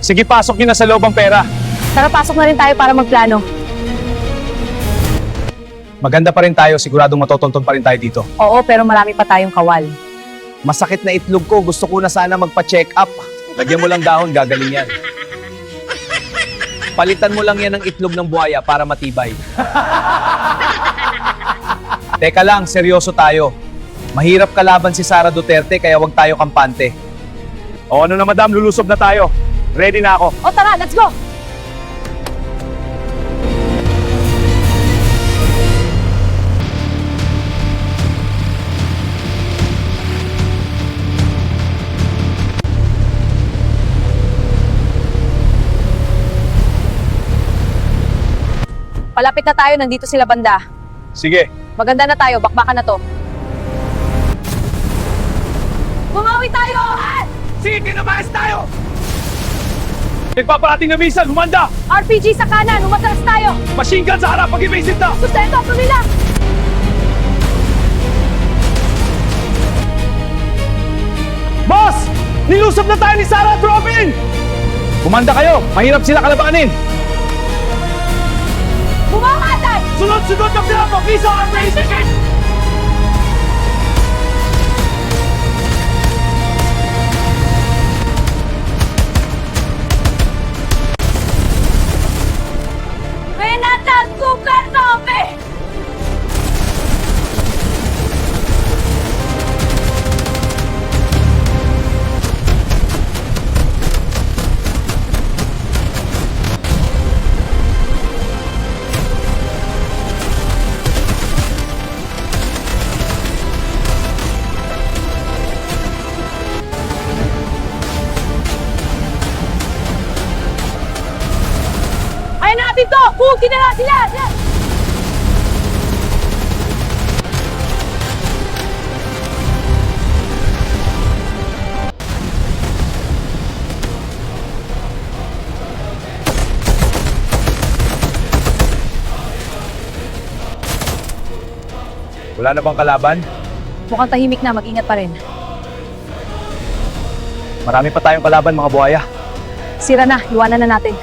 Sige, pasok nyo na sa loob ang pera. Tara, pasok na rin tayo para magplano. Maganda pa rin tayo, siguradong matotonton pa rin tayo dito. Oo, pero marami pa tayong kawal. Masakit na itlog ko, gusto ko na sana magpa-check up. Lagyan mo lang dahon, gagaling yan. Palitan mo lang yan ng itlog ng buhaya para matibay. Teka lang, seryoso tayo. Mahirap kalaban si Sara Duterte kaya wag tayo kampante. O ano na madam, lulusob na tayo. Ready na ako. O tara, let's go! Palapit na tayo, nandito sila banda. Sige. Maganda na tayo, bakbakan na to. Bumawi tayo! Sige, kinamayas tayo! Nagpaparating na misan, humanda! RPG sa kanan, umatras tayo! Machine gun sa harap, pag-evasive na! Sustento, pumila! Boss! Nilusob na tayo ni Sara at Robin! Kumanda kayo, mahirap sila kalabanin! Bumamatay! Sunod-sunod na sila, pag-isa ang racing! Renata, suka, sobe! Ayaw natin to! Bugin na lang sila! Wala na bang kalaban? Mukhang tahimik na, mag-ingat pa rin. Marami pa tayong kalaban, mga buhaya. Sira na, iwanan na natin.